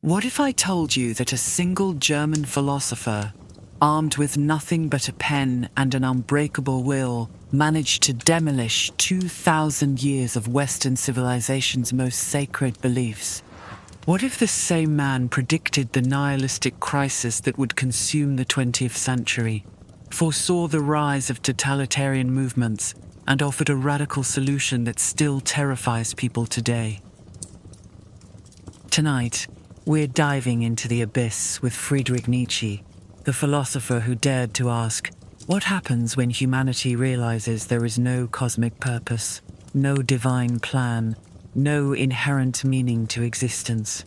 What if I told you that a single German philosopher, armed with nothing but a pen and an unbreakable will, managed to demolish 2,000 years of Western civilization's most sacred beliefs? What if this same man predicted the nihilistic crisis that would consume the 20th century, foresaw the rise of totalitarian movements, and offered a radical solution that still terrifies people today? Tonight, we're diving into the abyss with Friedrich Nietzsche, the philosopher who dared to ask, what happens when humanity realizes there is no cosmic purpose, no divine plan, no inherent meaning to existence?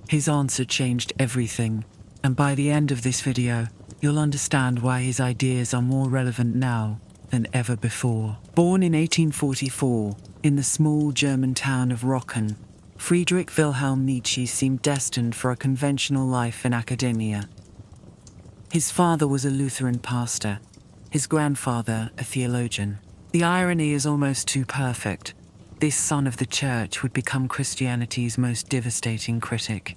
His answer changed everything, and by the end of this video, you'll understand why his ideas are more relevant now than ever before. Born in 1844 in the small German town of Rocken, Friedrich Wilhelm Nietzsche seemed destined for a conventional life in academia. His father was a Lutheran pastor, his grandfather a theologian. The irony is almost too perfect. This son of the church would become Christianity's most devastating critic.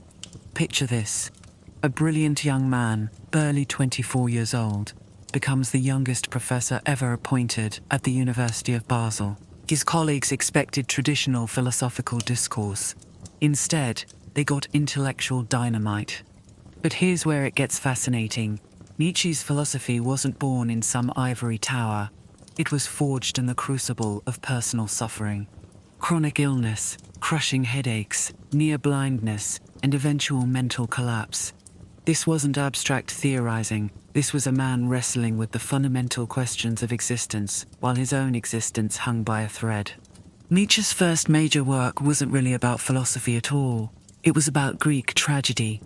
Picture this: a brilliant young man, barely 24 years old, becomes the youngest professor ever appointed at the University of Basel. His colleagues expected traditional philosophical discourse. Instead, they got intellectual dynamite. But here's where it gets fascinating. Nietzsche's philosophy wasn't born in some ivory tower. It was forged in the crucible of personal suffering. Chronic illness, crushing headaches, near blindness, and eventual mental collapse. This wasn't abstract theorizing. This was a man wrestling with the fundamental questions of existence, while his own existence hung by a thread. Nietzsche's first major work wasn't really about philosophy at all. It was about Greek tragedy.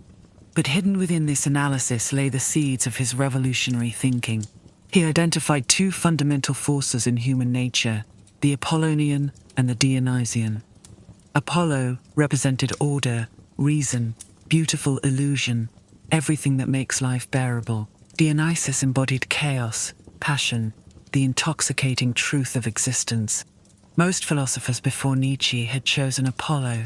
But hidden within this analysis lay the seeds of his revolutionary thinking. He identified two fundamental forces in human nature, the Apollonian and the Dionysian. Apollo represented order, reason, beautiful illusion, everything that makes life bearable. Dionysus embodied chaos, passion, the intoxicating truth of existence. Most philosophers before Nietzsche had chosen Apollo.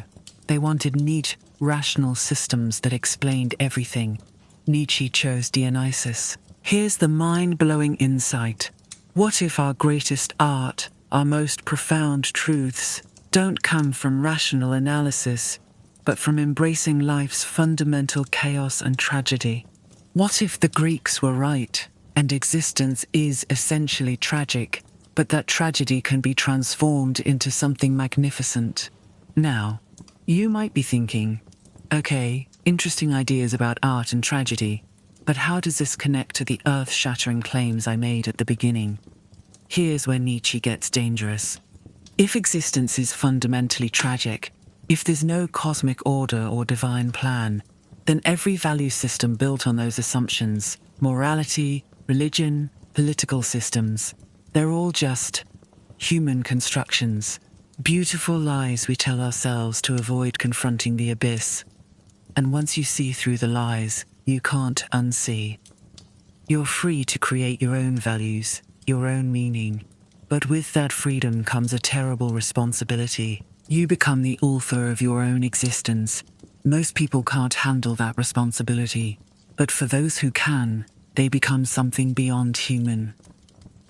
They wanted neat, rational systems that explained everything. Nietzsche chose Dionysus. Here's the mind-blowing insight. What if our greatest art, our most profound truths, don't come from rational analysis, but from embracing life's fundamental chaos and tragedy? What if the Greeks were right, and existence is essentially tragic, but that tragedy can be transformed into something magnificent? Now, you might be thinking, okay, interesting ideas about art and tragedy, but how does this connect to the earth-shattering claims I made at the beginning? Here's where Nietzsche gets dangerous. If existence is fundamentally tragic, if there's no cosmic order or divine plan, then every value system built on those assumptions, morality, religion, political systems, they're all just human constructions, beautiful lies we tell ourselves to avoid confronting the abyss. And once you see through the lies, you can't unsee. You're free to create your own values, your own meaning. But with that freedom comes a terrible responsibility. You become the author of your own existence. Most people can't handle that responsibility. But for those who can, they become something beyond human.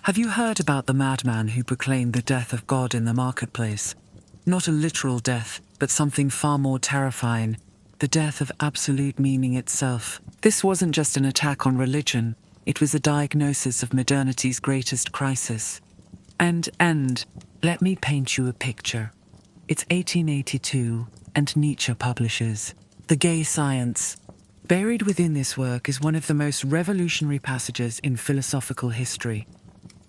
Have you heard about the madman who proclaimed the death of God in the marketplace? Not a literal death, but something far more terrifying. The death of absolute meaning itself. This wasn't just an attack on religion. It was a diagnosis of modernity's greatest crisis. And let me paint you a picture. It's 1882, and Nietzsche publishes The Gay Science. Buried within this work is one of the most revolutionary passages in philosophical history.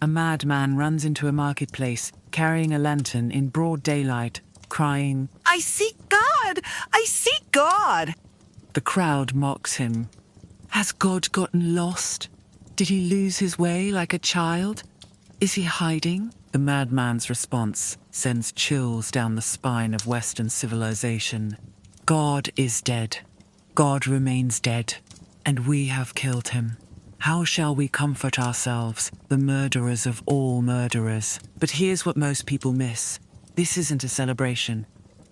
A madman runs into a marketplace, carrying a lantern in broad daylight, crying, "I seek God! I seek God!" The crowd mocks him. Has God gotten lost? Did he lose his way like a child? Is he hiding? The madman's response sends chills down the spine of Western civilization. God is dead. God remains dead, and we have killed him. How shall we comfort ourselves, the murderers of all murderers? But here's what most people miss. This isn't a celebration.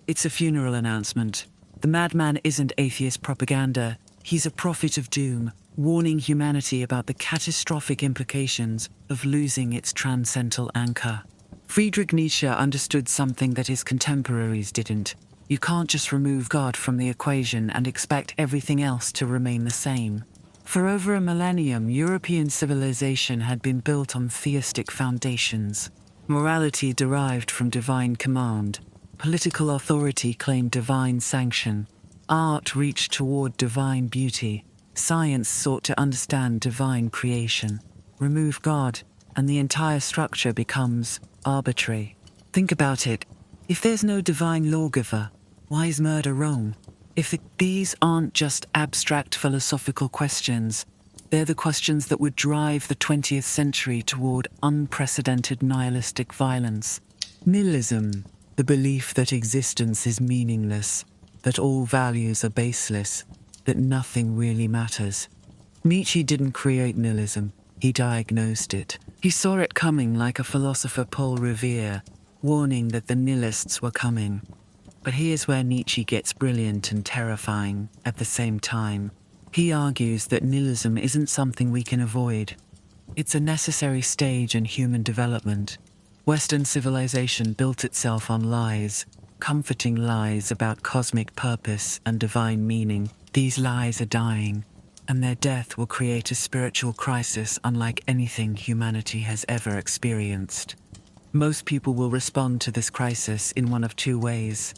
It's a funeral announcement. The madman isn't atheist propaganda, he's a prophet of doom, warning humanity about the catastrophic implications of losing its transcendental anchor. Friedrich Nietzsche understood something that his contemporaries didn't. You can't just remove God from the equation and expect everything else to remain the same. For over a millennium, European civilization had been built on theistic foundations. Morality derived from divine command. Political authority claimed divine sanction. Art reached toward divine beauty. Science sought to understand divine creation. Remove God, and the entire structure becomes arbitrary. Think about it. If there's no divine lawgiver, why is murder wrong? These aren't just abstract philosophical questions, they're the questions that would drive the 20th century toward unprecedented nihilistic violence. Nihilism, the belief that existence is meaningless, that all values are baseless, that nothing really matters. Nietzsche didn't create nihilism, he diagnosed it. He saw it coming like a philosopher Paul Revere, warning that the nihilists were coming. But here's where Nietzsche gets brilliant and terrifying at the same time. He argues that nihilism isn't something we can avoid. It's a necessary stage in human development. Western civilization built itself on lies, comforting lies about cosmic purpose and divine meaning. These lies are dying, and their death will create a spiritual crisis unlike anything humanity has ever experienced. Most people will respond to this crisis in one of two ways.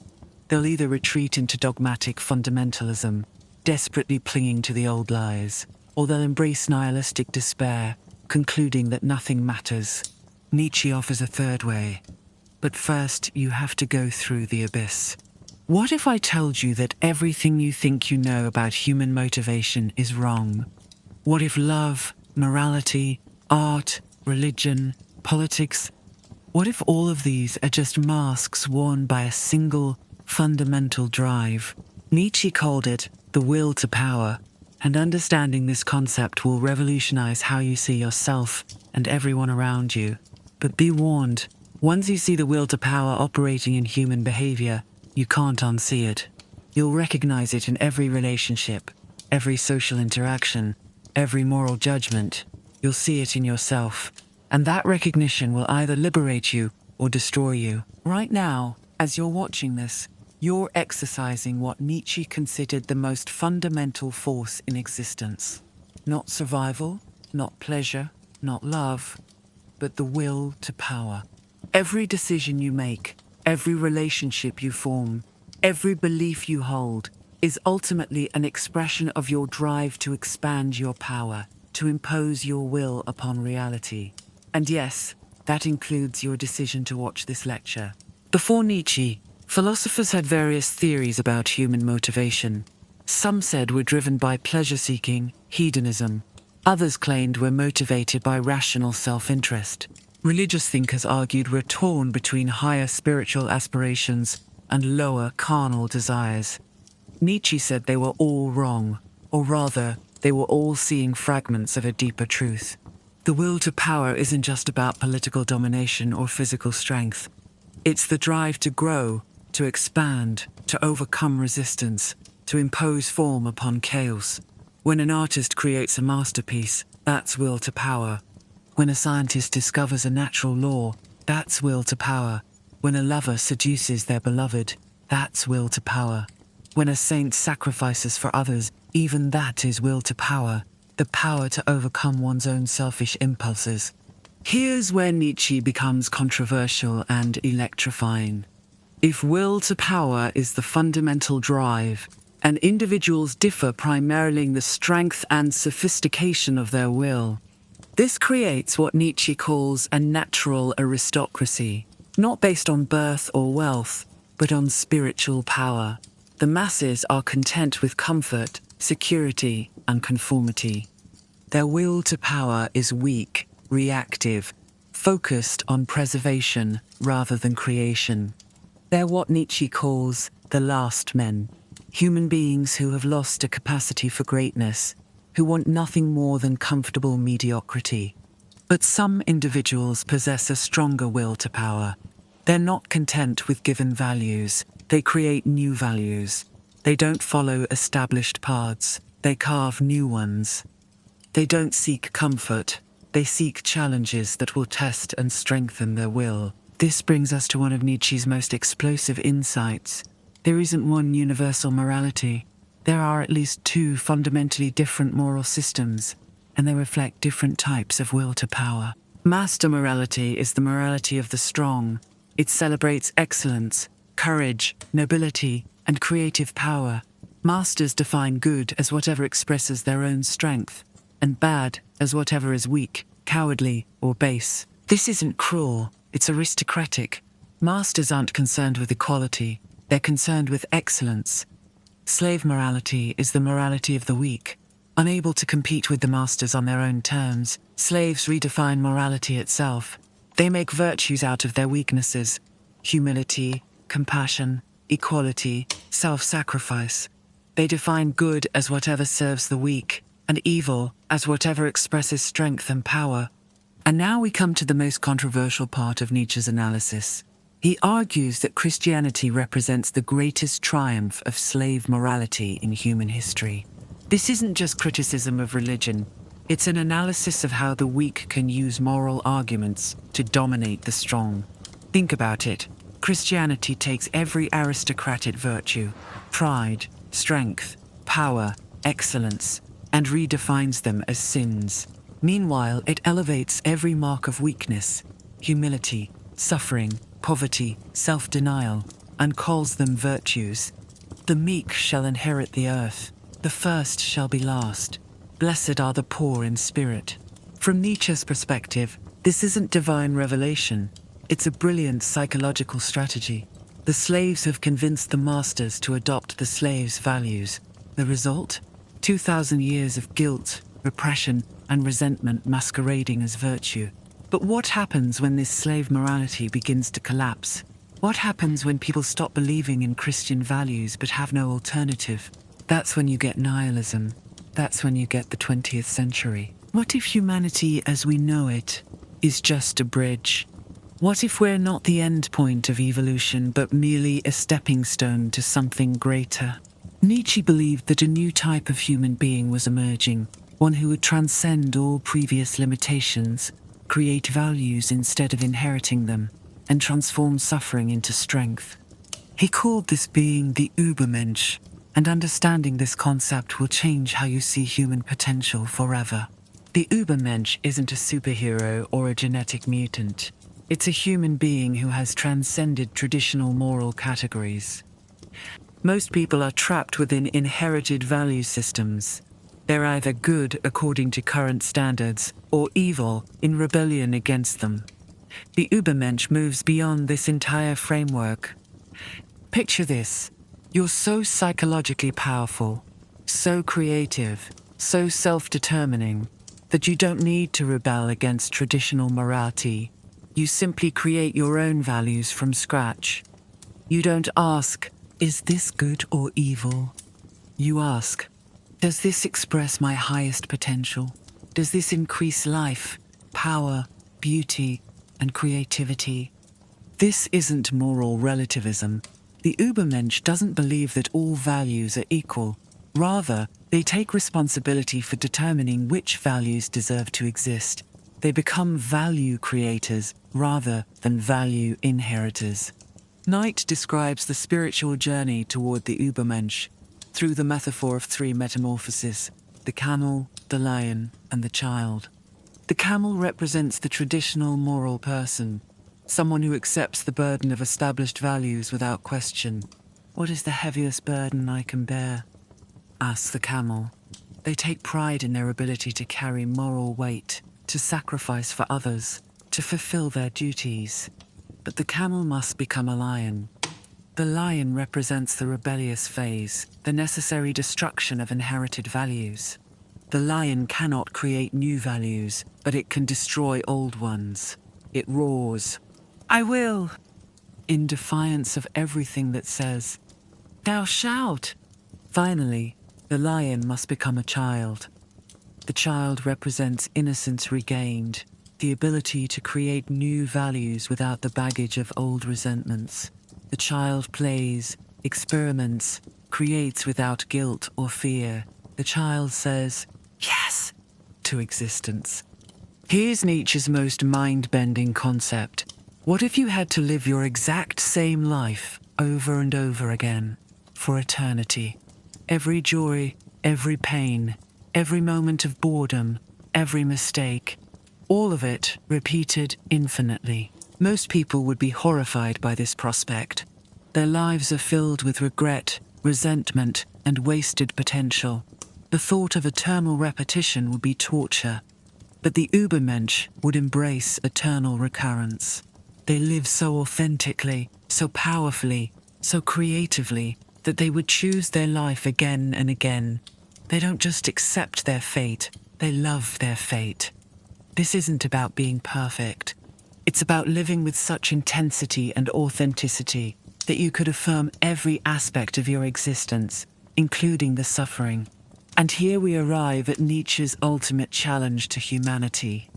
They'll either retreat into dogmatic fundamentalism, desperately clinging to the old lies, or they'll embrace nihilistic despair, concluding that nothing matters. Nietzsche offers a third way. But first, you have to go through the abyss. What if I told you that everything you think you know about human motivation is wrong? What if love, morality, art, religion, politics, what if all of these are just masks worn by a single, fundamental drive? Nietzsche called it the will to power, and understanding this concept will revolutionize how you see yourself and everyone around you. But be warned, once you see the will to power operating in human behavior, you can't unsee it. You'll recognize it in every relationship, every social interaction, every moral judgment. You'll see it in yourself, and that recognition will either liberate you or destroy you. Right now, as you're watching this, you're exercising what Nietzsche considered the most fundamental force in existence. Not survival, not pleasure, not love, but the will to power. Every decision you make, every relationship you form, every belief you hold, is ultimately an expression of your drive to expand your power, to impose your will upon reality. And yes, that includes your decision to watch this lecture. Before Nietzsche, philosophers had various theories about human motivation. Some said we're driven by pleasure-seeking, hedonism. Others claimed we're motivated by rational self-interest. Religious thinkers argued we're torn between higher spiritual aspirations and lower carnal desires. Nietzsche said they were all wrong, or rather, they were all seeing fragments of a deeper truth. The will to power isn't just about political domination or physical strength. It's the drive to grow, to expand, to overcome resistance, to impose form upon chaos. When an artist creates a masterpiece, that's will to power. When a scientist discovers a natural law, that's will to power. When a lover seduces their beloved, that's will to power. When a saint sacrifices for others, even that is will to power. The power to overcome one's own selfish impulses. Here's where Nietzsche becomes controversial and electrifying. If will to power is the fundamental drive, and individuals differ primarily in the strength and sophistication of their will, this creates what Nietzsche calls a natural aristocracy, not based on birth or wealth, but on spiritual power. The masses are content with comfort, security, and conformity. Their will to power is weak, reactive, focused on preservation rather than creation. They're what Nietzsche calls the last men, human beings who have lost a capacity for greatness, who want nothing more than comfortable mediocrity. But some individuals possess a stronger will to power. They're not content with given values, they create new values. They don't follow established paths, they carve new ones. They don't seek comfort, they seek challenges that will test and strengthen their will. This brings us to one of Nietzsche's most explosive insights. There isn't one universal morality. There are at least two fundamentally different moral systems, and they reflect different types of will to power. Master morality is the morality of the strong. It celebrates excellence, courage, nobility, and creative power. Masters define good as whatever expresses their own strength, and bad as whatever is weak, cowardly, or base. This isn't cruel, it's aristocratic. Masters aren't concerned with equality, they're concerned with excellence. Slave morality is the morality of the weak. Unable to compete with the masters on their own terms, slaves redefine morality itself. They make virtues out of their weaknesses: humility, compassion, equality, self-sacrifice. They define good as whatever serves the weak, and evil as whatever expresses strength and power. And now we come to the most controversial part of Nietzsche's analysis. He argues that Christianity represents the greatest triumph of slave morality in human history. This isn't just criticism of religion, it's an analysis of how the weak can use moral arguments to dominate the strong. Think about it. Christianity takes every aristocratic virtue, pride, strength, power, excellence, and redefines them as sins. Meanwhile, it elevates every mark of weakness, humility, suffering, poverty, self-denial, and calls them virtues. The meek shall inherit the earth. The first shall be last. Blessed are the poor in spirit. From Nietzsche's perspective, this isn't divine revelation. It's a brilliant psychological strategy. The slaves have convinced the masters to adopt the slaves' values. The result? 2,000 years of guilt, repression, and resentment masquerading as virtue. But what happens when this slave morality begins to collapse? What happens when people stop believing in Christian values but have no alternative? That's when you get nihilism. That's when you get the 20th century. What if humanity as we know it is just a bridge? What if we're not the end point of evolution but merely a stepping stone to something greater? Nietzsche believed that a new type of human being was emerging, one who would transcend all previous limitations, create values instead of inheriting them, and transform suffering into strength. He called this being the Übermensch, and understanding this concept will change how you see human potential forever. The Übermensch isn't a superhero or a genetic mutant. It's a human being who has transcended traditional moral categories. Most people are trapped within inherited value systems. They're either good according to current standards or evil in rebellion against them. The Übermensch moves beyond this entire framework. Picture this. You're so psychologically powerful, so creative, so self-determining, that you don't need to rebel against traditional morality. You simply create your own values from scratch. You don't ask, is this good or evil? You ask, does this express my highest potential? Does this increase life, power, beauty, and creativity? This isn't moral relativism. The Übermensch doesn't believe that all values are equal. Rather, they take responsibility for determining which values deserve to exist. They become value creators rather than value inheritors. Knight describes the spiritual journey toward the Übermensch through the metaphor of three metamorphoses: the camel, the lion, and the child. The camel represents the traditional moral person, someone who accepts the burden of established values without question. What is the heaviest burden I can bear? Asks the camel. They take pride in their ability to carry moral weight, to sacrifice for others, to fulfill their duties. But the camel must become a lion. The lion represents the rebellious phase, the necessary destruction of inherited values. The lion cannot create new values, but it can destroy old ones. It roars, "I will!" in defiance of everything that says, "Thou shalt!" Finally, the lion must become a child. The child represents innocence regained, the ability to create new values without the baggage of old resentments. The child plays, experiments, creates without guilt or fear. The child says, yes, to existence. Here's Nietzsche's most mind-bending concept. What if you had to live your exact same life over and over again, for eternity? Every joy, every pain, every moment of boredom, every mistake, all of it repeated infinitely. Most people would be horrified by this prospect. Their lives are filled with regret, resentment, and wasted potential. The thought of eternal repetition would be torture. But the Übermensch would embrace eternal recurrence. They live so authentically, so powerfully, so creatively, that they would choose their life again and again. They don't just accept their fate, they love their fate. This isn't about being perfect. It's about living with such intensity and authenticity that you could affirm every aspect of your existence, including the suffering. And here we arrive at Nietzsche's ultimate challenge to humanity.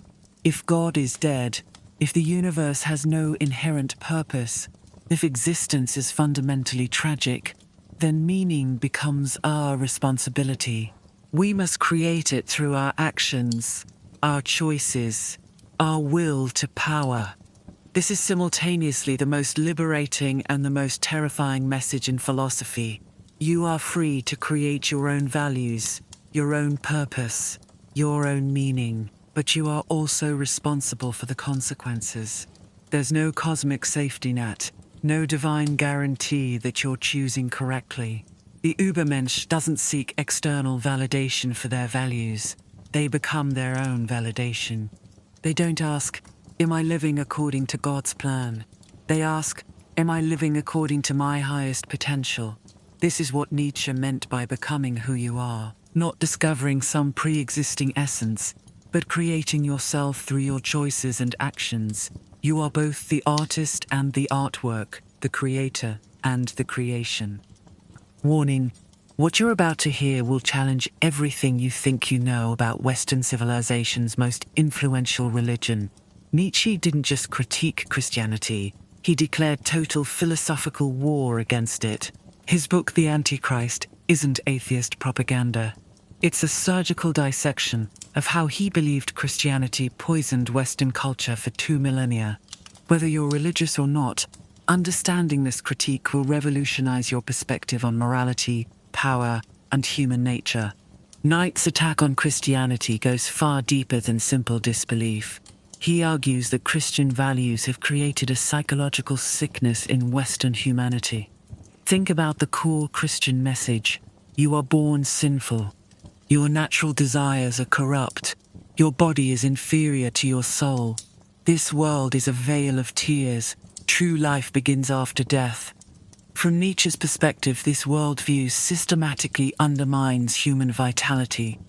If God is dead, if the universe has no inherent purpose, if existence is fundamentally tragic, then meaning becomes our responsibility. We must create it through our actions, our choices, our will to power. This is simultaneously the most liberating and the most terrifying message in philosophy. You are free to create your own values, your own purpose, your own meaning, but you are also responsible for the consequences. There's no cosmic safety net, no divine guarantee that you're choosing correctly. The Übermensch doesn't seek external validation for their values. They become their own validation. They don't ask, am I living according to God's plan? They ask, am I living according to my highest potential? This is what Nietzsche meant by becoming who you are, not discovering some pre-existing essence, but creating yourself through your choices and actions. You are both the artist and the artwork, the creator and the creation. Warning, what you're about to hear will challenge everything you think you know about Western civilization's most influential religion. Nietzsche didn't just critique Christianity, he declared total philosophical war against it. His book, The Antichrist, isn't atheist propaganda. It's a surgical dissection of how he believed Christianity poisoned Western culture for 2 millennia. Whether you're religious or not, understanding this critique will revolutionize your perspective on morality, power, and human nature. Knight's attack on Christianity goes far deeper than simple disbelief. He argues that Christian values have created a psychological sickness in Western humanity. Think about the core Christian message. You are born sinful. Your natural desires are corrupt. Your body is inferior to your soul. This world is a vale of tears. True life begins after death. From Nietzsche's perspective, this worldview systematically undermines human vitality.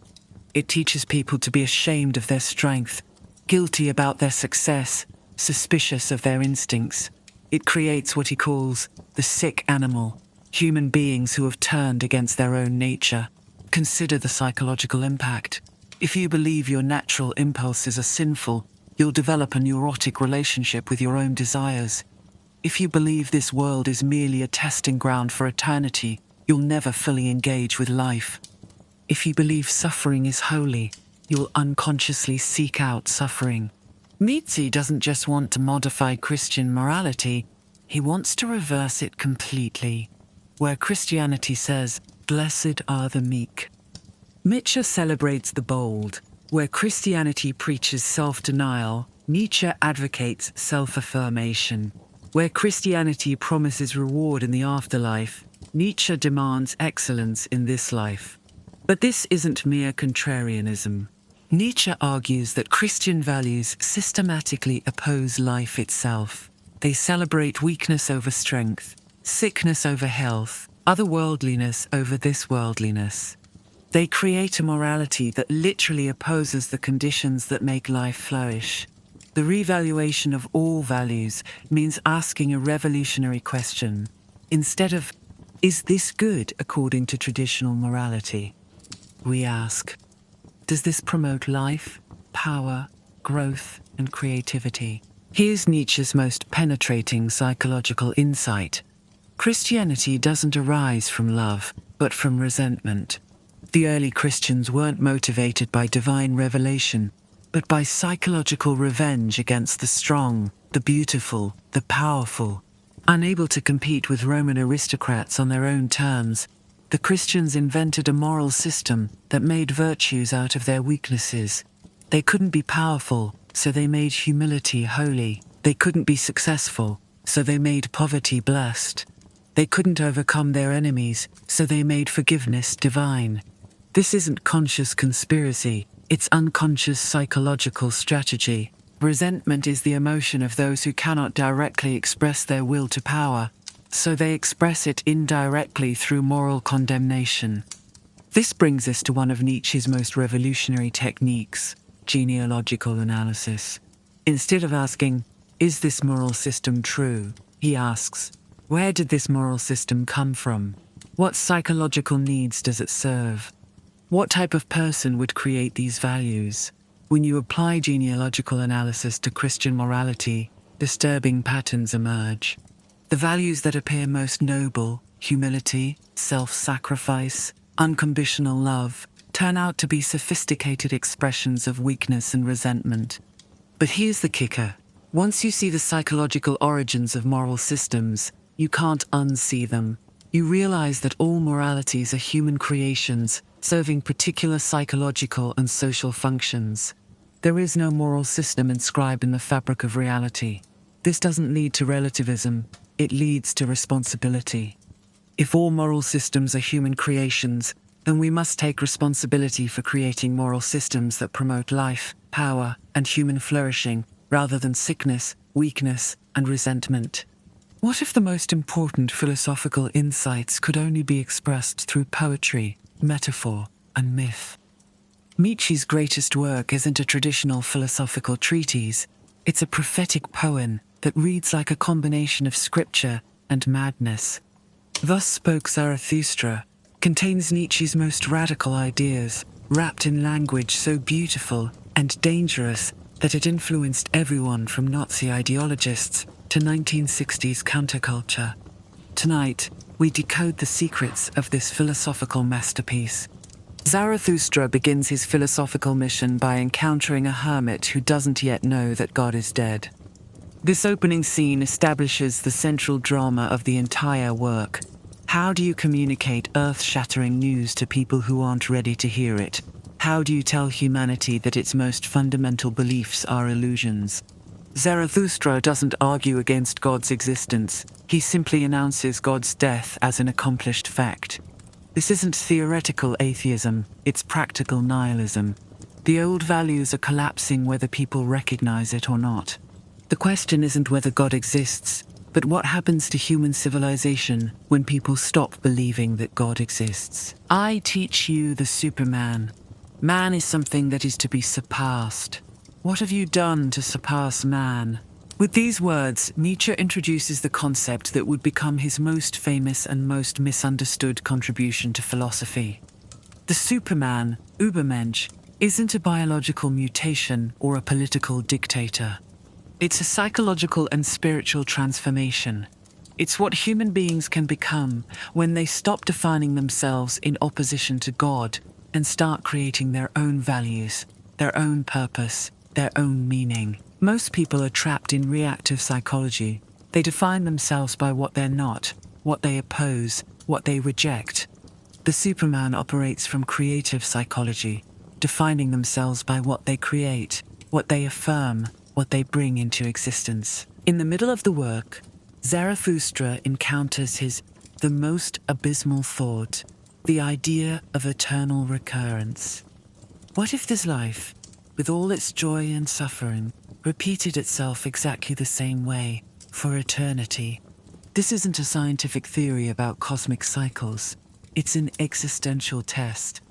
It teaches people to be ashamed of their strength, guilty about their success, suspicious of their instincts. It creates what he calls the sick animal, human beings who have turned against their own nature. Consider the psychological impact. If you believe your natural impulses are sinful, you'll develop a neurotic relationship with your own desires. If you believe this world is merely a testing ground for eternity, you'll never fully engage with life. If you believe suffering is holy, you'll unconsciously seek out suffering. Nietzsche doesn't just want to modify Christian morality, he wants to reverse it completely. Where Christianity says, "Blessed are the meek." Nietzsche celebrates the bold. Where Christianity preaches self-denial, Nietzsche advocates self-affirmation. Where Christianity promises reward in the afterlife, Nietzsche demands excellence in this life. But this isn't mere contrarianism. Nietzsche argues that Christian values systematically oppose life itself. They celebrate weakness over strength, sickness over health, otherworldliness over this worldliness. They create a morality that literally opposes the conditions that make life flourish. The revaluation of all values means asking a revolutionary question. Instead of, is this good according to traditional morality? We ask, does this promote life, power, growth, and creativity? Here's Nietzsche's most penetrating psychological insight. Christianity doesn't arise from love, but from resentment. The early Christians weren't motivated by divine revelation, but by psychological revenge against the strong, the beautiful, the powerful. Unable to compete with Roman aristocrats on their own terms, the Christians invented a moral system that made virtues out of their weaknesses. They couldn't be powerful, so they made humility holy. They couldn't be successful, so they made poverty blessed. They couldn't overcome their enemies, so they made forgiveness divine. This isn't conscious conspiracy, it's unconscious psychological strategy. Resentment is the emotion of those who cannot directly express their will to power, so they express it indirectly through moral condemnation. This brings us to one of Nietzsche's most revolutionary techniques, genealogical analysis. Instead of asking, "Is this moral system true?" he asks, "Where did this moral system come from? What psychological needs does it serve? What type of person would create these values?" When you apply genealogical analysis to Christian morality, disturbing patterns emerge. The values that appear most noble, humility, self-sacrifice, unconditional love, turn out to be sophisticated expressions of weakness and resentment. But here's the kicker. Once you see the psychological origins of moral systems, you can't unsee them. You realize that all moralities are human creations, serving particular psychological and social functions. There is no moral system inscribed in the fabric of reality. This doesn't lead to relativism, it leads to responsibility. If all moral systems are human creations, then we must take responsibility for creating moral systems that promote life, power, and human flourishing, rather than sickness, weakness, and resentment. What if the most important philosophical insights could only be expressed through poetry, metaphor, and myth? Nietzsche's greatest work isn't a traditional philosophical treatise, it's a prophetic poem that reads like a combination of scripture and madness. Thus Spoke Zarathustra contains Nietzsche's most radical ideas, wrapped in language so beautiful and dangerous that it influenced everyone from Nazi ideologists to 1960s counterculture. Tonight, we decode the secrets of this philosophical masterpiece. Zarathustra begins his philosophical mission by encountering a hermit who doesn't yet know that God is dead. This opening scene establishes the central drama of the entire work. How do you communicate earth-shattering news to people who aren't ready to hear it? How do you tell humanity that its most fundamental beliefs are illusions? Zarathustra doesn't argue against God's existence, he simply announces God's death as an accomplished fact. This isn't theoretical atheism, it's practical nihilism. The old values are collapsing whether people recognize it or not. The question isn't whether God exists, but what happens to human civilization when people stop believing that God exists. I teach you the Superman. Man is something that is to be surpassed. What have you done to surpass man? With these words, Nietzsche introduces the concept that would become his most famous and most misunderstood contribution to philosophy. The Superman, Übermensch, isn't a biological mutation or a political dictator. It's a psychological and spiritual transformation. It's what human beings can become when they stop defining themselves in opposition to God and start creating their own values, their own purpose, their own meaning. Most people are trapped in reactive psychology. They define themselves by what they're not, what they oppose, what they reject. The Superman operates from creative psychology, defining themselves by what they create, what they affirm, what they bring into existence. In the middle of the work, Zarathustra encounters the most abysmal thought, the idea of eternal recurrence. What if this life, with all its joy and suffering, repeated itself exactly the same way for eternity? This isn't a scientific theory about cosmic cycles. It's an existential test.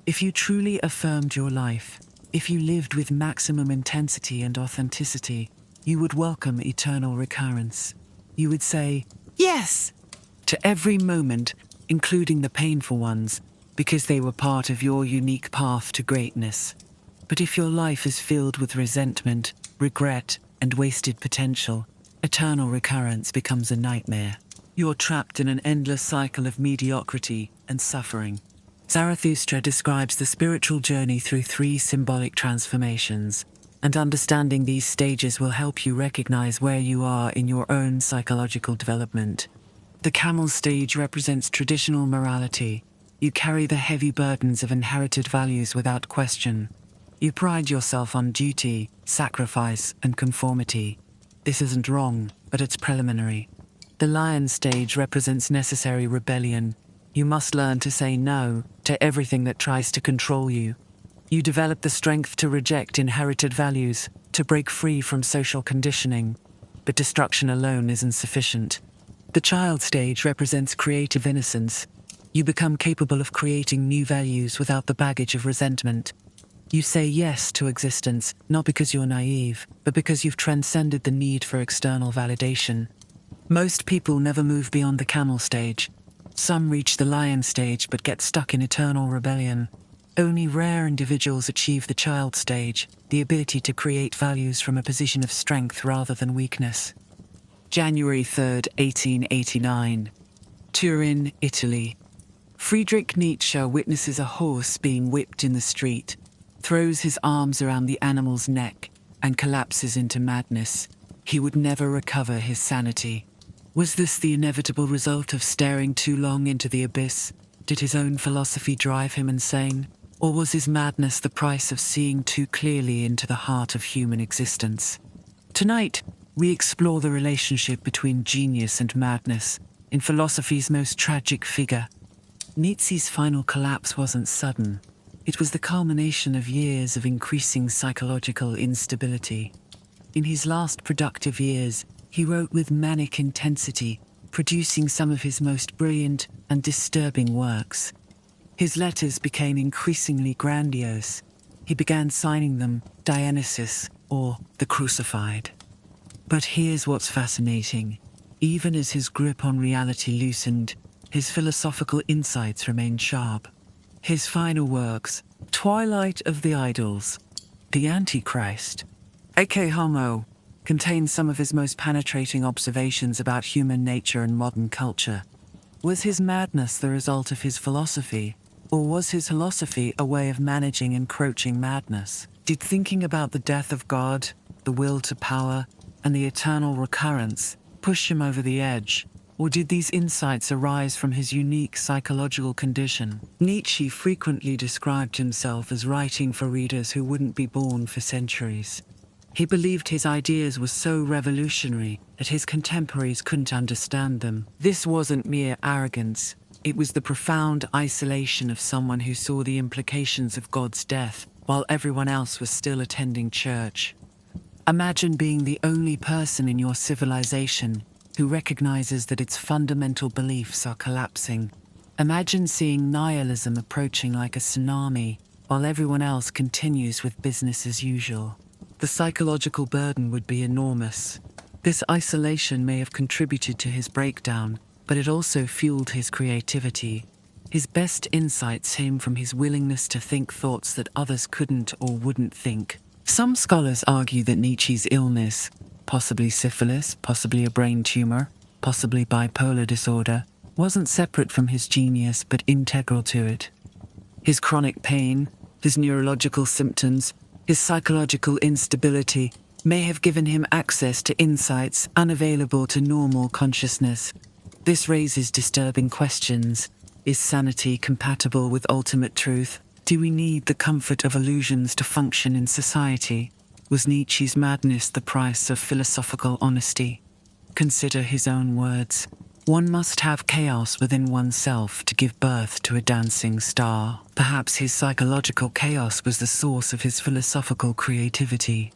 If you truly affirmed your life, if you lived with maximum intensity and authenticity, you would welcome eternal recurrence. You would say, yes, to every moment, including the painful ones, because they were part of your unique path to greatness. But if your life is filled with resentment, regret, and wasted potential, eternal recurrence becomes a nightmare. You're trapped in an endless cycle of mediocrity and suffering. Zarathustra describes the spiritual journey through 3 symbolic transformations, and understanding these stages will help you recognize where you are in your own psychological development. The camel stage represents traditional morality. You carry the heavy burdens of inherited values without question. You pride yourself on duty, sacrifice, and conformity. This isn't wrong, but it's preliminary. The lion stage represents necessary rebellion. You must learn to say no to everything that tries to control you. You develop the strength to reject inherited values, to break free from social conditioning. But destruction alone isn't sufficient. The child stage represents creative innocence. You become capable of creating new values without the baggage of resentment. You say yes to existence, not because you're naive, but because you've transcended the need for external validation. Most people never move beyond the camel stage. Some reach the lion stage but get stuck in eternal rebellion. Only rare individuals achieve the child stage, the ability to create values from a position of strength rather than weakness. January 3rd, 1889. Turin, Italy. Friedrich Nietzsche witnesses a horse being whipped in the street, throws his arms around the animal's neck, and collapses into madness. He would never recover his sanity. Was this the inevitable result of staring too long into the abyss? Did his own philosophy drive him insane? Or was his madness the price of seeing too clearly into the heart of human existence? Tonight, we explore the relationship between genius and madness in philosophy's most tragic figure. Nietzsche's final collapse wasn't sudden. It was the culmination of years of increasing psychological instability. In his last productive years, he wrote with manic intensity, producing some of his most brilliant and disturbing works. His letters became increasingly grandiose. He began signing them Dionysus or the Crucified. But here's what's fascinating. Even as his grip on reality loosened, his philosophical insights remained sharp. His final works, Twilight of the Idols, The Antichrist, Ecce Homo, contains some of his most penetrating observations about human nature and modern culture. Was his madness the result of his philosophy, or was his philosophy a way of managing encroaching madness? Did thinking about the death of God, the will to power, and the eternal recurrence push him over the edge? Or did these insights arise from his unique psychological condition? Nietzsche frequently described himself as writing for readers who wouldn't be born for centuries. He believed his ideas were so revolutionary that his contemporaries couldn't understand them. This wasn't mere arrogance. It was the profound isolation of someone who saw the implications of God's death while everyone else was still attending church. Imagine being the only person in your civilization who recognizes that its fundamental beliefs are collapsing. Imagine seeing nihilism approaching like a tsunami while everyone else continues with business as usual. The psychological burden would be enormous. This isolation may have contributed to his breakdown, but it also fueled his creativity. His best insights came from his willingness to think thoughts that others couldn't or wouldn't think. Some scholars argue that Nietzsche's illness, possibly syphilis, possibly a brain tumor, possibly bipolar disorder, wasn't separate from his genius but integral to it. His chronic pain, his neurological symptoms, his psychological instability may have given him access to insights unavailable to normal consciousness. This raises disturbing questions. Is sanity compatible with ultimate truth? Do we need the comfort of illusions to function in society? Was Nietzsche's madness the price of philosophical honesty? Consider his own words. One must have chaos within oneself to give birth to a dancing star. Perhaps his psychological chaos was the source of his philosophical creativity.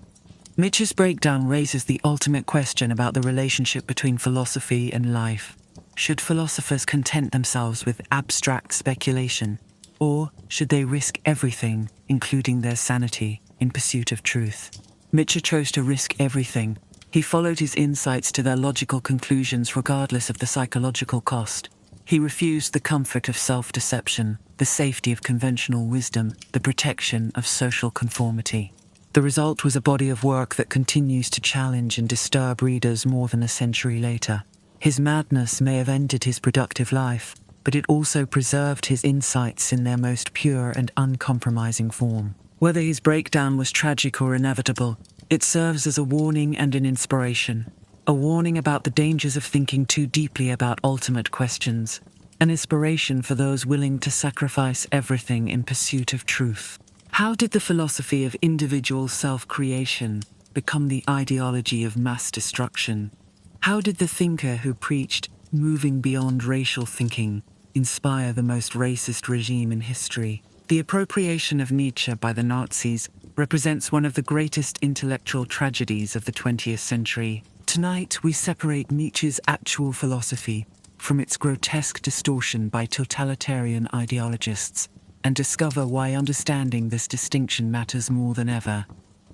Nietzsche's breakdown raises the ultimate question about the relationship between philosophy and life. Should philosophers content themselves with abstract speculation, or should they risk everything, including their sanity, in pursuit of truth? Nietzsche chose to risk everything. He followed his insights to their logical conclusions regardless of the psychological cost. He refused the comfort of self-deception, the safety of conventional wisdom, the protection of social conformity. The result was a body of work that continues to challenge and disturb readers more than a century later. His madness may have ended his productive life, but it also preserved his insights in their most pure and uncompromising form. Whether his breakdown was tragic or inevitable, it serves as a warning and an inspiration. A warning about the dangers of thinking too deeply about ultimate questions. An inspiration for those willing to sacrifice everything in pursuit of truth. How did the philosophy of individual self-creation become the ideology of mass destruction? How did the thinker who preached moving beyond racial thinking inspire the most racist regime in history? The appropriation of Nietzsche by the Nazis represents one of the greatest intellectual tragedies of the 20th century. Tonight, we separate Nietzsche's actual philosophy from its grotesque distortion by totalitarian ideologists and discover why understanding this distinction matters more than ever.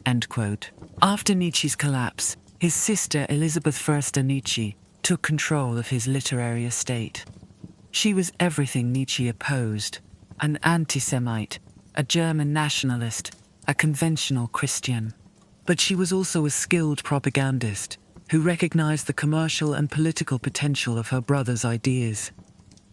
End quote. After Nietzsche's collapse, his sister Elisabeth Förster Nietzsche took control of his literary estate. She was everything Nietzsche opposed: an anti-Semite, a German nationalist, a conventional Christian. But she was also a skilled propagandist who recognized the commercial and political potential of her brother's ideas.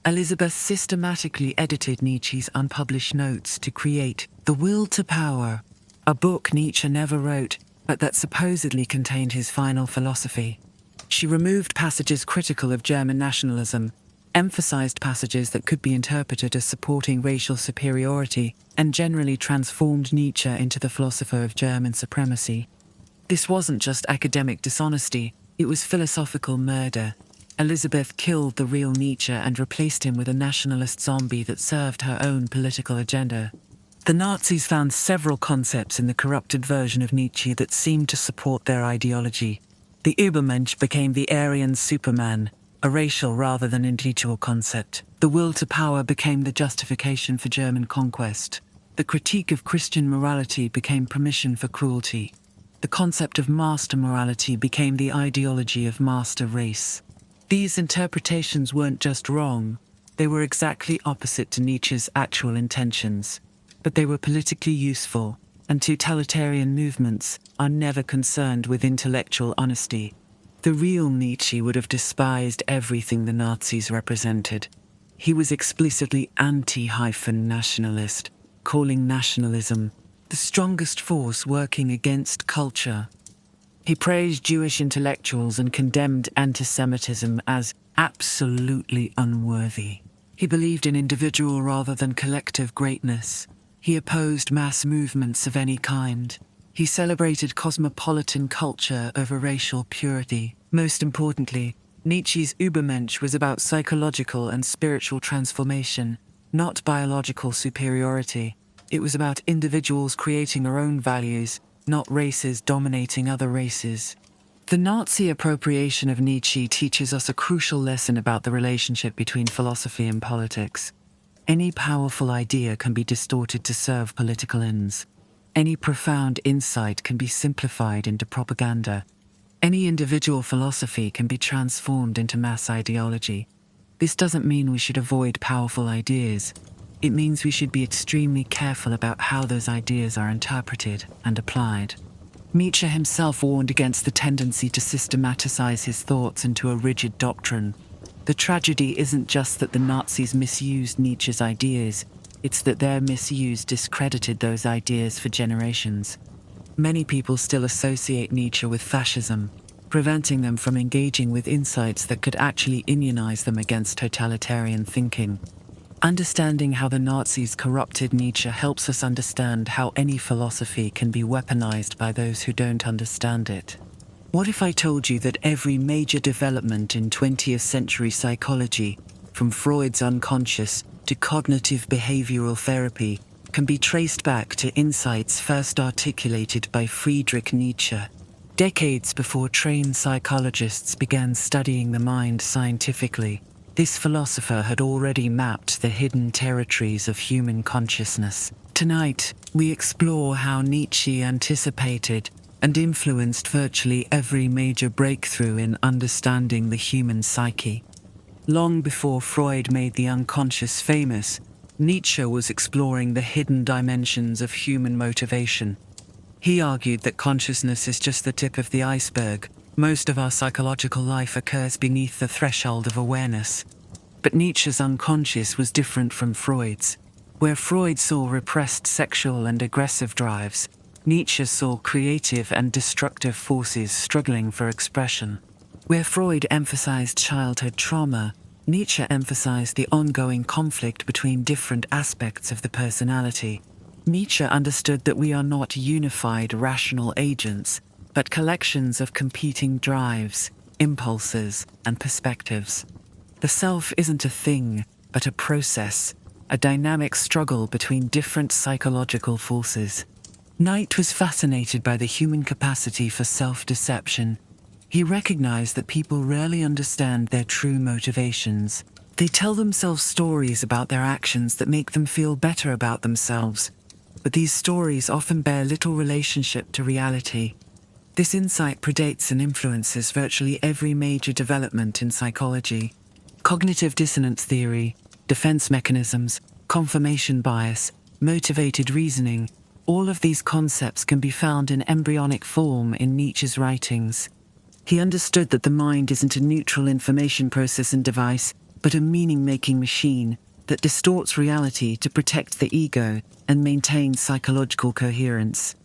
Elisabeth systematically edited Nietzsche's unpublished notes to create The Will to Power, a book Nietzsche never wrote, but that supposedly contained his final philosophy. She removed passages critical of German nationalism, emphasized passages that could be interpreted as supporting racial superiority, and generally transformed Nietzsche into the philosopher of German supremacy. This wasn't just academic dishonesty, it was philosophical murder. Elisabeth killed the real Nietzsche and replaced him with a nationalist zombie that served her own political agenda. The Nazis found several concepts in the corrupted version of Nietzsche that seemed to support their ideology. The Übermensch became the Aryan superman, a racial rather than intellectual concept. The will to power became the justification for German conquest. The critique of Christian morality became permission for cruelty. The concept of master morality became the ideology of master race. These interpretations weren't just wrong, they were exactly opposite to Nietzsche's actual intentions. But they were politically useful, and totalitarian movements are never concerned with intellectual honesty. The real Nietzsche would have despised everything the Nazis represented. He was explicitly anti-nationalist, calling nationalism the strongest force working against culture. He praised Jewish intellectuals and condemned anti-Semitism as absolutely unworthy. He believed in individual rather than collective greatness. He opposed mass movements of any kind. He celebrated cosmopolitan culture over racial purity. Most importantly, Nietzsche's Übermensch was about psychological and spiritual transformation, not biological superiority. It was about individuals creating their own values, not races dominating other races. The Nazi appropriation of Nietzsche teaches us a crucial lesson about the relationship between philosophy and politics. Any powerful idea can be distorted to serve political ends. Any profound insight can be simplified into propaganda. Any individual philosophy can be transformed into mass ideology. This doesn't mean we should avoid powerful ideas. It means we should be extremely careful about how those ideas are interpreted and applied. Nietzsche himself warned against the tendency to systematize his thoughts into a rigid doctrine. The tragedy isn't just that the Nazis misused Nietzsche's ideas, it's that their misuse discredited those ideas for generations. Many people still associate Nietzsche with fascism, preventing them from engaging with insights that could actually immunize them against totalitarian thinking. Understanding how the Nazis corrupted Nietzsche helps us understand how any philosophy can be weaponized by those who don't understand it. What if I told you that every major development in 20th century psychology, from Freud's unconscious to cognitive behavioral therapy, can be traced back to insights first articulated by Friedrich Nietzsche, decades before trained psychologists began studying the mind scientifically? This philosopher had already mapped the hidden territories of human consciousness. Tonight, we explore how Nietzsche anticipated and influenced virtually every major breakthrough in understanding the human psyche. Long before Freud made the unconscious famous, Nietzsche was exploring the hidden dimensions of human motivation. He argued that consciousness is just the tip of the iceberg, Most of our psychological life occurs beneath the threshold of awareness. But Nietzsche's unconscious was different from Freud's. Where Freud saw repressed sexual and aggressive drives, Nietzsche saw creative and destructive forces struggling for expression. Where Freud emphasized childhood trauma, Nietzsche emphasized the ongoing conflict between different aspects of the personality. Nietzsche understood that we are not unified rational agents, but collections of competing drives, impulses, and perspectives. The self isn't a thing, but a process, a dynamic struggle between different psychological forces. Nietzsche was fascinated by the human capacity for self-deception. He recognized that people rarely understand their true motivations. They tell themselves stories about their actions that make them feel better about themselves, but these stories often bear little relationship to reality. This insight predates and influences virtually every major development in psychology. Cognitive dissonance theory, defense mechanisms, confirmation bias, motivated reasoning, all of these concepts can be found in embryonic form in Nietzsche's writings. He understood that the mind isn't a neutral information process and device, but a meaning-making machine that distorts reality to protect the ego and maintain psychological coherence.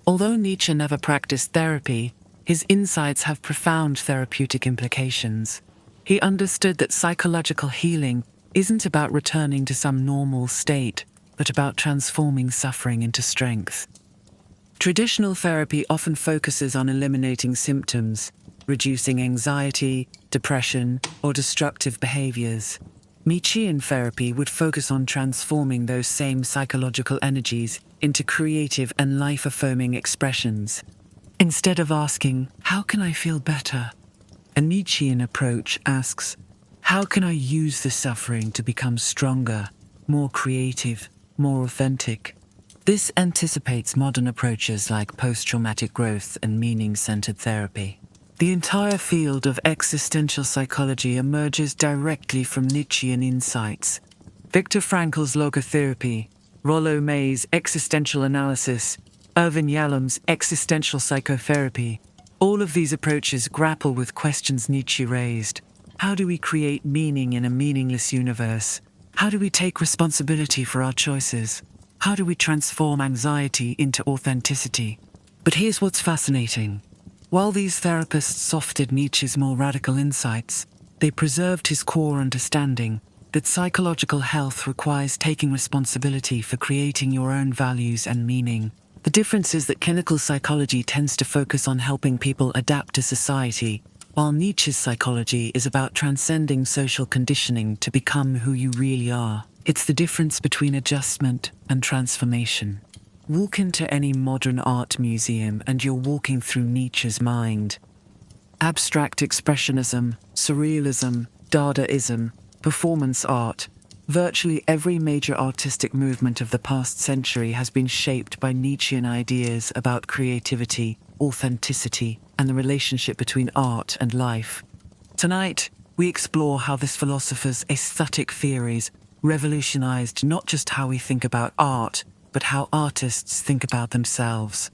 Although Nietzsche never practiced therapy, his insights have profound therapeutic implications. He understood that psychological healing isn't about returning to some normal state, but about transforming suffering into strength. Traditional therapy often focuses on eliminating symptoms, reducing anxiety, depression, or destructive behaviors. Nietzschean therapy would focus on transforming those same psychological energies into creative and life-affirming expressions. Instead of asking, "How can I feel better?" a Nietzschean approach asks, "How can I use the suffering to become stronger, more creative, more authentic?" This anticipates modern approaches like post-traumatic growth and meaning-centered therapy. The entire field of existential psychology emerges directly from Nietzschean insights. Viktor Frankl's logotherapy, Rollo May's existential analysis, Irvin Yalom's existential psychotherapy, all of these approaches grapple with questions Nietzsche raised. How do we create meaning in a meaningless universe? How do we take responsibility for our choices? How do we transform anxiety into authenticity? But here's what's fascinating. While these therapists softened Nietzsche's more radical insights, they preserved his core understanding that psychological health requires taking responsibility for creating your own values and meaning. The difference is that clinical psychology tends to focus on helping people adapt to society, while Nietzsche's psychology is about transcending social conditioning to become who you really are. It's the difference between adjustment and transformation. Walk into any modern art museum and you're walking through Nietzsche's mind. Abstract expressionism, surrealism, Dadaism, performance art, virtually every major artistic movement of the past century has been shaped by Nietzschean ideas about creativity, authenticity, and the relationship between art and life. Tonight, we explore how this philosopher's aesthetic theories revolutionized not just how we think about art, but how artists think about themselves.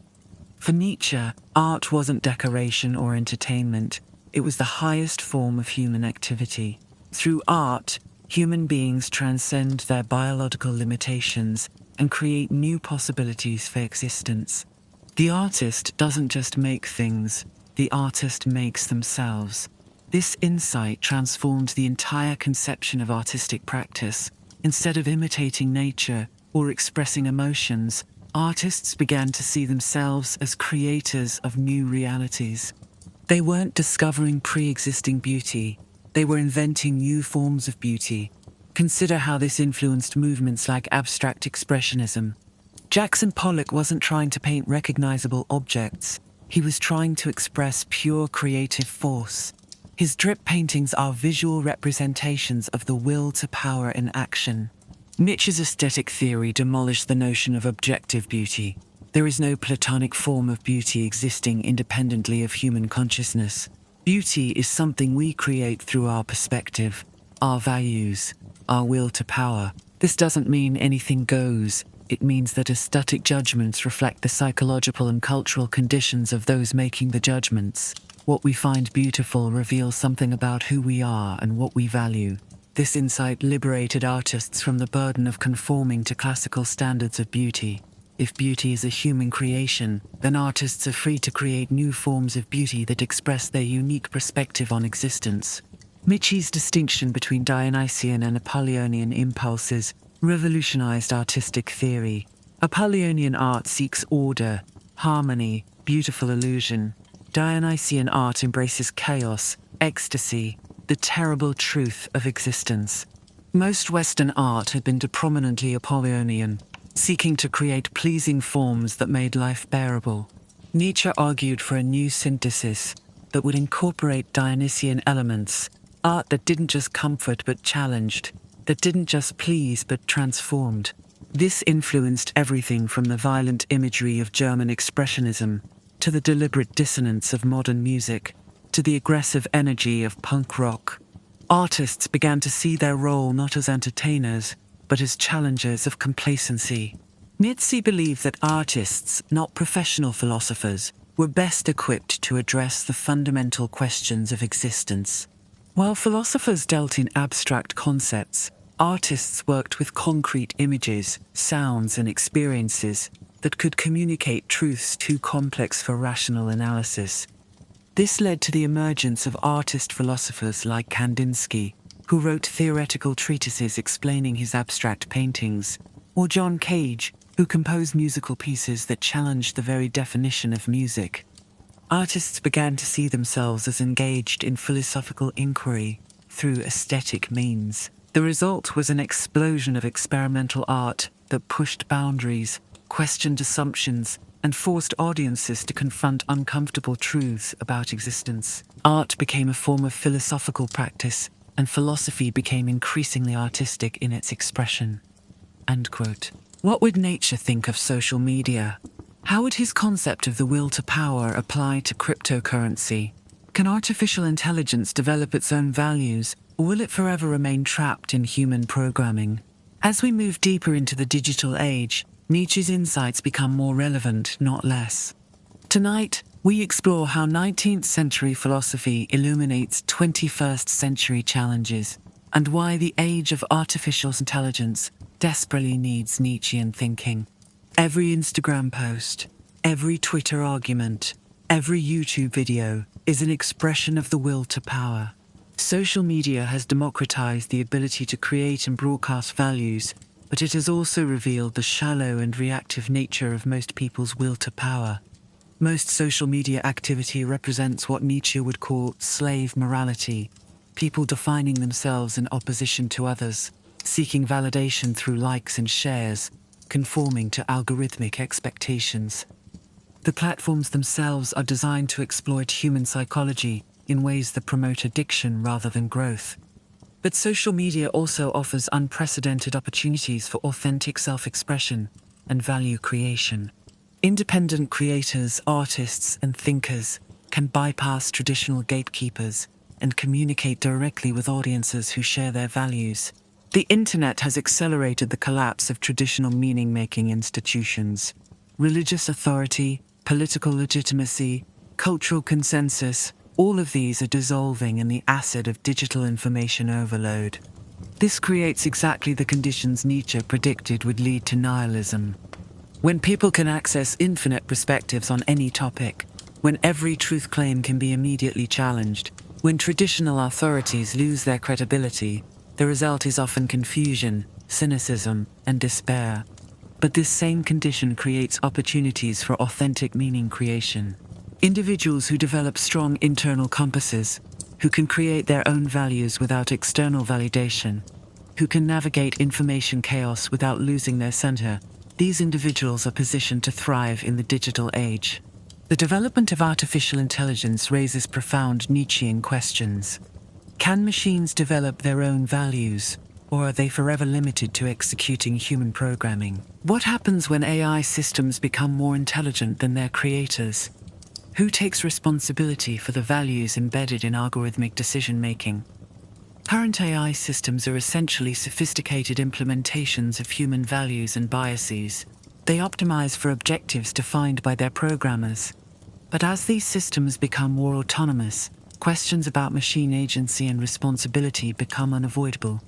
For Nietzsche, art wasn't decoration or entertainment, it was the highest form of human activity. Through art, human beings transcend their biological limitations and create new possibilities for existence. The artist doesn't just make things, the artist makes themselves. This insight transformed the entire conception of artistic practice. Instead of imitating nature or expressing emotions, artists began to see themselves as creators of new realities. They weren't discovering pre-existing beauty, they were inventing new forms of beauty. Consider how this influenced movements like abstract expressionism. Jackson Pollock wasn't trying to paint recognizable objects, he was trying to express pure creative force. His drip paintings are visual representations of the will to power in action. Nietzsche's aesthetic theory demolished the notion of objective beauty. There is no platonic form of beauty existing independently of human consciousness. Beauty is something we create through our perspective, our values, our will to power. This doesn't mean anything goes. It means that aesthetic judgments reflect the psychological and cultural conditions of those making the judgments. What we find beautiful reveals something about who we are and what we value. This insight liberated artists from the burden of conforming to classical standards of beauty. If beauty is a human creation, then artists are free to create new forms of beauty that express their unique perspective on existence. Nietzsche's distinction between Dionysian and Apollonian impulses revolutionized artistic theory. Apollonian art seeks order, harmony, beautiful illusion. Dionysian art embraces chaos, ecstasy, the terrible truth of existence. Most Western art had been predominantly Apollonian, seeking to create pleasing forms that made life bearable. Nietzsche argued for a new synthesis that would incorporate Dionysian elements, art that didn't just comfort but challenged, that didn't just please but transformed. This influenced everything from the violent imagery of German expressionism, to the deliberate dissonance of modern music, to the aggressive energy of punk rock. Artists began to see their role not as entertainers, but as challengers of complacency. Nietzsche believed that artists, not professional philosophers, were best equipped to address the fundamental questions of existence. While philosophers dealt in abstract concepts, artists worked with concrete images, sounds, and experiences that could communicate truths too complex for rational analysis. This led to the emergence of artist philosophers like Kandinsky, who wrote theoretical treatises explaining his abstract paintings, or John Cage, who composed musical pieces that challenged the very definition of music. Artists began to see themselves as engaged in philosophical inquiry through aesthetic means. The result was an explosion of experimental art that pushed boundaries, questioned assumptions, and forced audiences to confront uncomfortable truths about existence. Art became a form of philosophical practice, and philosophy became increasingly artistic in its expression. End quote. What would Nietzsche think of social media? How would his concept of the will to power apply to cryptocurrency? Can artificial intelligence develop its own values, or will it forever remain trapped in human programming? As we move deeper into the digital age, Nietzsche's insights become more relevant, not less. Tonight, we explore how 19th century philosophy illuminates 21st century challenges, and why the age of artificial intelligence desperately needs Nietzschean thinking. Every Instagram post, every Twitter argument, every YouTube video is an expression of the will to power. Social media has democratized the ability to create and broadcast values, but it has also revealed the shallow and reactive nature of most people's will to power. Most social media activity represents what Nietzsche would call slave morality, people defining themselves in opposition to others, seeking validation through likes and shares, conforming to algorithmic expectations. The platforms themselves are designed to exploit human psychology in ways that promote addiction rather than growth. But social media also offers unprecedented opportunities for authentic self-expression and value creation. Independent creators, artists, and thinkers can bypass traditional gatekeepers and communicate directly with audiences who share their values. The internet has accelerated the collapse of traditional meaning-making institutions. Religious authority, political legitimacy, cultural consensus, all of these are dissolving in the acid of digital information overload. This creates exactly the conditions Nietzsche predicted would lead to nihilism. When people can access infinite perspectives on any topic, when every truth claim can be immediately challenged, when traditional authorities lose their credibility, the result is often confusion, cynicism, and despair. But this same condition creates opportunities for authentic meaning creation. Individuals who develop strong internal compasses, who can create their own values without external validation, who can navigate information chaos without losing their center, these individuals are positioned to thrive in the digital age. The development of artificial intelligence raises profound Nietzschean questions. Can machines develop their own values, or are they forever limited to executing human programming? What happens when AI systems become more intelligent than their creators? Who takes responsibility for the values embedded in algorithmic decision-making? Current AI systems are essentially sophisticated implementations of human values and biases. They optimize for objectives defined by their programmers. But as these systems become more autonomous, questions about machine agency and responsibility become unavoidable.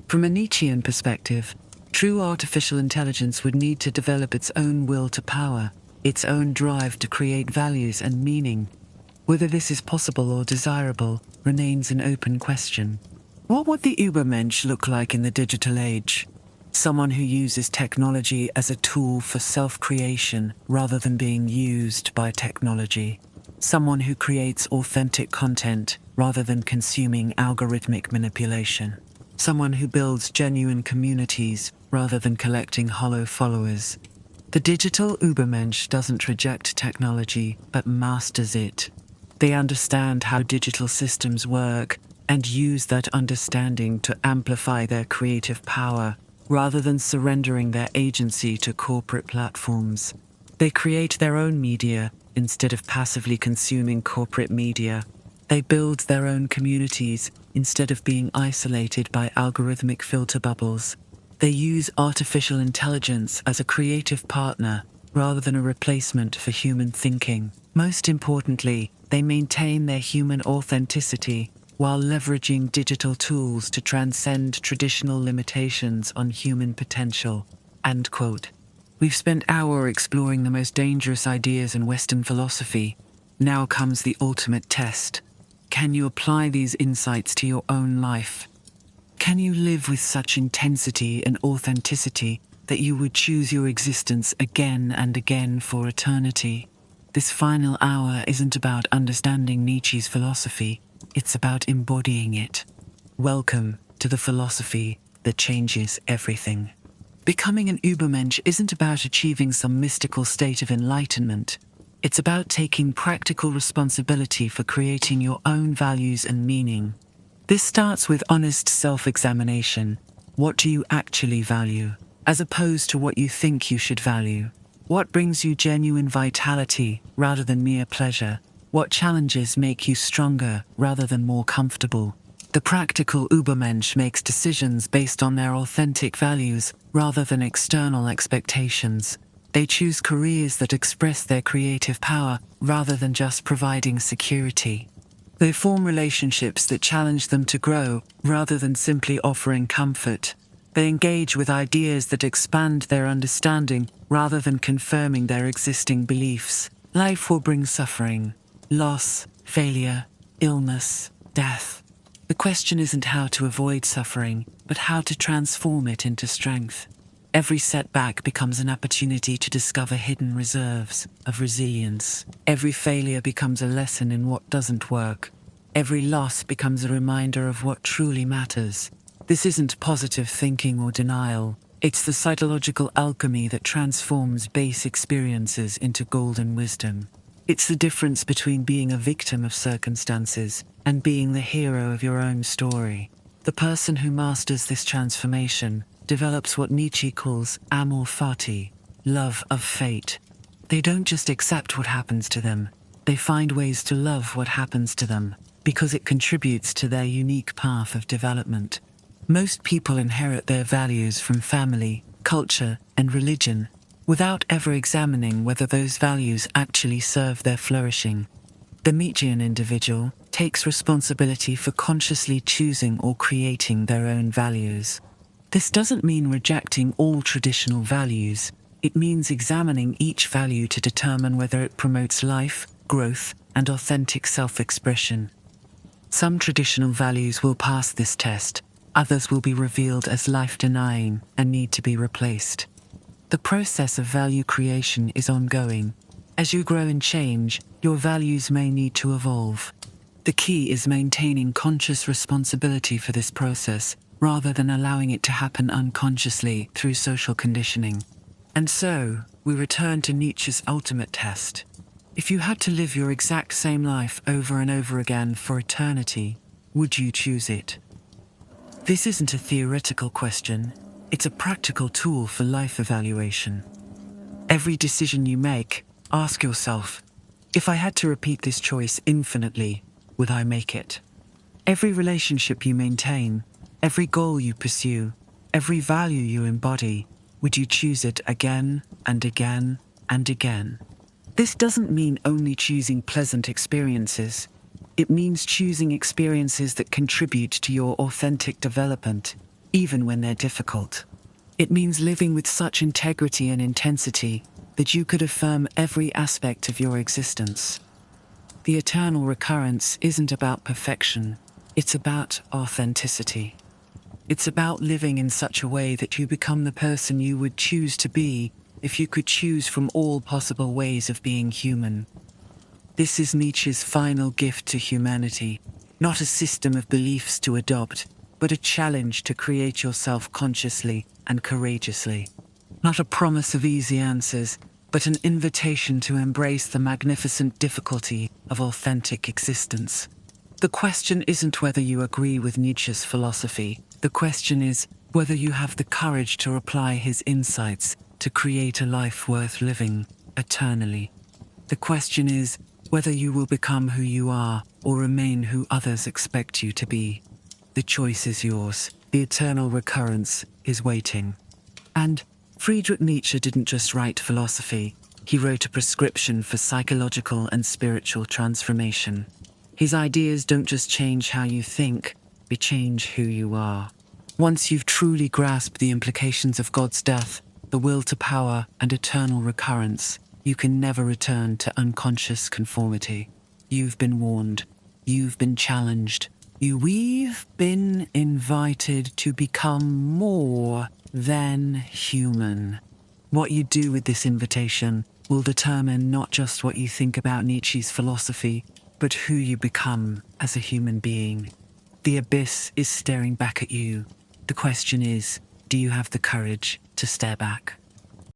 From a Nietzschean perspective, true artificial intelligence would need to develop its own will to power, its own drive to create values and meaning. Whether this is possible or desirable remains an open question. What would the Übermensch look like in the digital age? Someone who uses technology as a tool for self-creation rather than being used by technology. Someone who creates authentic content rather than consuming algorithmic manipulation. Someone who builds genuine communities rather than collecting hollow followers. The digital Übermensch doesn't reject technology, but masters it. They understand how digital systems work and use that understanding to amplify their creative power, rather than surrendering their agency to corporate platforms. They create their own media instead of passively consuming corporate media. They build their own communities instead of being isolated by algorithmic filter bubbles. They use artificial intelligence as a creative partner rather than a replacement for human thinking. Most importantly, they maintain their human authenticity while leveraging digital tools to transcend traditional limitations on human potential. End quote. We've spent hours exploring the most dangerous ideas in Western philosophy. Now comes the ultimate test. Can you apply these insights to your own life? Can you live with such intensity and authenticity that you would choose your existence again and again for eternity? This final hour isn't about understanding Nietzsche's philosophy. It's about embodying it. Welcome to the philosophy that changes everything. Becoming an Übermensch isn't about achieving some mystical state of enlightenment. It's about taking practical responsibility for creating your own values and meaning. This starts with honest self-examination. What do you actually value, as opposed to what you think you should value? What brings you genuine vitality rather than mere pleasure? What challenges make you stronger rather than more comfortable? The practical Übermensch makes decisions based on their authentic values rather than external expectations. They choose careers that express their creative power rather than just providing security. They form relationships that challenge them to grow rather than simply offering comfort. They engage with ideas that expand their understanding rather than confirming their existing beliefs. Life will bring suffering, loss, failure, illness, death. The question isn't how to avoid suffering, but how to transform it into strength. Every setback becomes an opportunity to discover hidden reserves of resilience. Every failure becomes a lesson in what doesn't work. Every loss becomes a reminder of what truly matters. This isn't positive thinking or denial. It's the psychological alchemy that transforms base experiences into golden wisdom. It's the difference between being a victim of circumstances and being the hero of your own story. The person who masters this transformation develops what Nietzsche calls amor fati, love of fate. They don't just accept what happens to them, they find ways to love what happens to them, because it contributes to their unique path of development. Most people inherit their values from family, culture, and religion, without ever examining whether those values actually serve their flourishing. The Nietzschean individual takes responsibility for consciously choosing or creating their own values. This doesn't mean rejecting all traditional values. It means examining each value to determine whether it promotes life, growth, and authentic self-expression. Some traditional values will pass this test, others will be revealed as life-denying and need to be replaced. The process of value creation is ongoing. As you grow and change, your values may need to evolve. The key is maintaining conscious responsibility for this process, rather than allowing it to happen unconsciously through social conditioning. And so, we return to Nietzsche's ultimate test. If you had to live your exact same life over and over again for eternity, would you choose it? This isn't a theoretical question, it's a practical tool for life evaluation. Every decision you make, ask yourself, if I had to repeat this choice infinitely, would I make it? Every relationship you maintain, every goal you pursue, every value you embody, would you choose it again and again and again? This doesn't mean only choosing pleasant experiences. It means choosing experiences that contribute to your authentic development, even when they're difficult. It means living with such integrity and intensity that you could affirm every aspect of your existence. The eternal recurrence isn't about perfection, it's about authenticity. It's about living in such a way that you become the person you would choose to be if you could choose from all possible ways of being human. This is Nietzsche's final gift to humanity, not a system of beliefs to adopt, but a challenge to create yourself consciously and courageously. Not a promise of easy answers, but an invitation to embrace the magnificent difficulty of authentic existence. The question isn't whether you agree with Nietzsche's philosophy. The question is whether you have the courage to apply his insights to create a life worth living eternally. The question is whether you will become who you are or remain who others expect you to be. The choice is yours. The eternal recurrence is waiting. And Friedrich Nietzsche didn't just write philosophy. He wrote a prescription for psychological and spiritual transformation. His ideas don't just change how you think, they change who you are. Once you've truly grasped the implications of God's death, the will to power and eternal recurrence, you can never return to unconscious conformity. You've been warned. You've been challenged. We've been invited to become more than human. What you do with this invitation will determine not just what you think about Nietzsche's philosophy, but who you become as a human being. The abyss is staring back at you. The question is, do you have the courage to stare back?